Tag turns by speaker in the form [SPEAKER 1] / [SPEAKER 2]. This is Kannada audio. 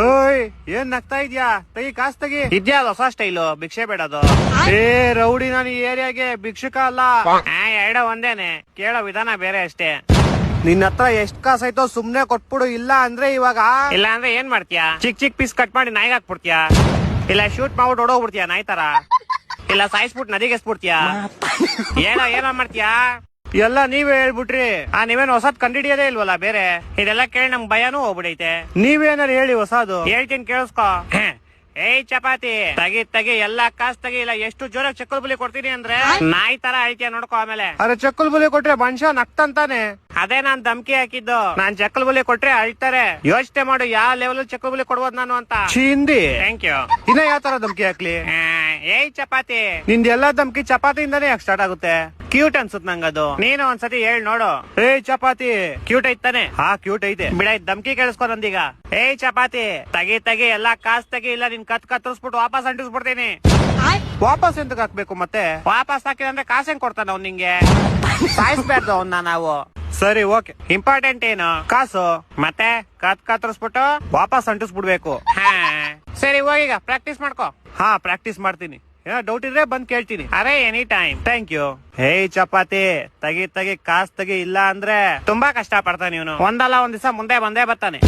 [SPEAKER 1] ಓಯ್ ಏನ್ ನಗ್ತಾ ಇದ್ಯಾ? ತೆಗಿ ಕಾಸ್ ತೆಗಿ.
[SPEAKER 2] ಇದ್ಯಾ ಹೊಸ ಸ್ಟೈಲು ಭಿಕ್ಷೆ ಬೇಡದು.
[SPEAKER 1] ಏ ರೌಡಿ, ನಾನು ಈ ಏರಿಯಾಗೆ ಭಿಕ್ಷುಕ ಅಲ್ಲ.
[SPEAKER 2] ಎರಡ ಒಂದೇನೆ, ಕೇಳೋ ವಿಧಾನ ಬೇರೆ ಅಷ್ಟೇ.
[SPEAKER 1] ನಿನ್ನ ಹತ್ರ ಎಷ್ಟ್ ಕಾಸಾಯ್ತೋ ಸುಮ್ನೆ ಕೊಟ್ಬಿಡು, ಇಲ್ಲ ಅಂದ್ರೆ ಇವಾಗ.
[SPEAKER 2] ಇಲ್ಲ ಅಂದ್ರೆ ಏನ್ ಮಾಡ್ತೀಯಾ? ಚಿಕ್ ಚಿಕ್ ಪೀಸ್ ಕಟ್ ಮಾಡಿ ನಾಯಿಗೆ ಹಾಕ್ಬಿಡ್ತೀಯಾ? ಇಲ್ಲ ಶೂಟ್ ಮಾಡ್ಬಿಟ್ಟು ಹೊಡೋಗ್ಬಿಡ್ತೀಯಾ ನಾಯಿ ತರ? ಇಲ್ಲ ಸಾಯಿಸ್ಬಿಟ್ಟು ನದಿಗೆ ಎಸ್ಬಿಡ್ತೀಯಾ? ಏನೋ ಮಾಡ್ತೀಯಾ?
[SPEAKER 1] ಎಲ್ಲ ನೀವೇ ಹೇಳ್ಬಿಟ್ರಿ.
[SPEAKER 2] ನೀವೇನು ಹೊಸದ್ ಕಂಡಿಡಿಯೋದೇ ಇಲ್ವಲ್ಲ ಬೇರೆ? ಇದೆಲ್ಲ ಕೇಳಿ ನಮ್ ಭಯನೂ ಹೋಗ್ಬಿಡೈತೆ.
[SPEAKER 1] ನೀವೇನಾರು ಹೇಳಿ ಹೊಸದು.
[SPEAKER 2] ಹೇಳ್ತೀನಿ ಕೇಳಿಸ್ಕೊ. ಏಯ್ ಚಪಾತಿ ತಗಿ ಎಲ್ಲಾ ಕಾಸ್ ತಗಿ. ಇಲ್ಲ ಎಷ್ಟು ಜೋರಾಗಿ ಚಕ್ಕಲ್ ಬುಲಿ ಕೊಡ್ತೀನಿ ಅಂದ್ರೆ ನಾಯಿ ತರ ಅಳ್ತೀಯ ನೋಡ್ಕೊ ಆಮೇಲೆ.
[SPEAKER 1] ಅರೆ ಚಕ್ಕಲ್ ಬುಲಿ ಕೊಟ್ರೆ ಮನುಷ್ಯ ನಗ್ತಂತಾನೆ.
[SPEAKER 2] ಅದೇ ನಾನ್ ಧಮ್ಕಿ ಹಾಕಿದ್ದು. ನಾನ್ ಚಕ್ಕಲ್ ಬುಲಿ ಕೊಟ್ರೆ ಅಳ್ತಾರೆ. ಯೋಚನೆ ಮಾಡು ಯಾವ ಲೆವೆಲ್ ಚಕ್ಕಲ್ ಬುಲಿ ಕೊಡ್ಬೋದು ನಾನು ಅಂತ.
[SPEAKER 1] Hindi
[SPEAKER 2] thank you.
[SPEAKER 1] ಇನ್ನ ಯಾವ ತರ ಧಮ್ಕಿ ಹಾಕ್ಲಿ?
[SPEAKER 2] ಏಯ್ ಚಪಾತಿ,
[SPEAKER 1] ನಿಂದ ಎಲ್ಲಾ ಧಮ್ಕಿ ಚಪಾತಿಯಿಂದಾನೇ ಯಾಕೆ ಸ್ಟಾರ್ಟ್ ಆಗುತ್ತೆ?
[SPEAKER 2] ಕ್ಯೂಟ್ ಅನ್ಸುತ್ ನಂಗದು. ನೀನು ಒಂದ್ಸತಿ ಹೇಳ್ ನೋಡು.
[SPEAKER 1] ಏಯ್ ಚಪಾತಿ,
[SPEAKER 2] ಕ್ಯೂಟ್ ಐತಾನೆ?
[SPEAKER 1] ಹಾ ಕ್ಯೂಟ್ ಐತೆ.
[SPEAKER 2] ಬಿಡ ಧಮ್ಕಿ ಕೇಳಿಸ್ಕೊ ನಂದೀಗ. ಏಯ್ ಚಪಾತಿ ತಗಿ ಎಲ್ಲಾ ಕಾಸ್ ತಗಿ. ಇಲ್ಲ ನಿನ್ ಕತ್ತರಿಸ್ಬಿಟ್ಟು ವಾಪಸ್ ಅಂಟಿಸ್ಬಿಡ್ತೀನಿ.
[SPEAKER 1] ವಾಪಸ್ ಎಂತಕ್ ಹಾಕ್ಬೇಕು ಮತ್ತೆ?
[SPEAKER 2] ವಾಪಸ್ ಹಾಕಿದ್ರೆ ಕಾಸು ಹೆಂಗ್ ಕೊಡ್ತಾನ ಅವ್ನ್ ನಿಂಗೆ? ಸಾಯಿಸ್ಬಾರ್ದು ಅವನ್ನ ನಾವು.
[SPEAKER 1] ಸರಿ ಓಕೆ.
[SPEAKER 2] ಇಂಪಾರ್ಟೆಂಟ್ ಏನು?
[SPEAKER 1] ಕಾಸು
[SPEAKER 2] ಮತ್ತೆ ಕತ್ತರಿಸ್ಬಿಟ್ಟು
[SPEAKER 1] ವಾಪಸ್ ಅಂಟಿಸ್ಬಿಡ್ಬೇಕು.
[SPEAKER 2] ಸರಿ ಹೋಗೀಗ ಪ್ರಾಕ್ಟೀಸ್ ಮಾಡ್ಕೋ.
[SPEAKER 1] ಹಾ ಪ್ರಾಕ್ಟೀಸ್ ಮಾಡ್ತೀನಿ. ಏನೋ ಡೌಟ್ ಇದ್ರೆ ಬಂದ್ ಕೇಳ್ತೀನಿ.
[SPEAKER 2] ಅರೆ any time.
[SPEAKER 1] Thank you. Hey chapati ತಗಿ ಕಾಸ್ ತಗಿ, ಇಲ್ಲ ಅಂದ್ರೆ
[SPEAKER 2] ತುಂಬಾ ಕಷ್ಟ ಪಡ್ತಾನೆ ಇವನು. ಒಂದಲ್ಲ ಒಂದ್ ದಿವಸ ಮುಂದೆ ಬಂದೇ ಬರ್ತಾನೆ.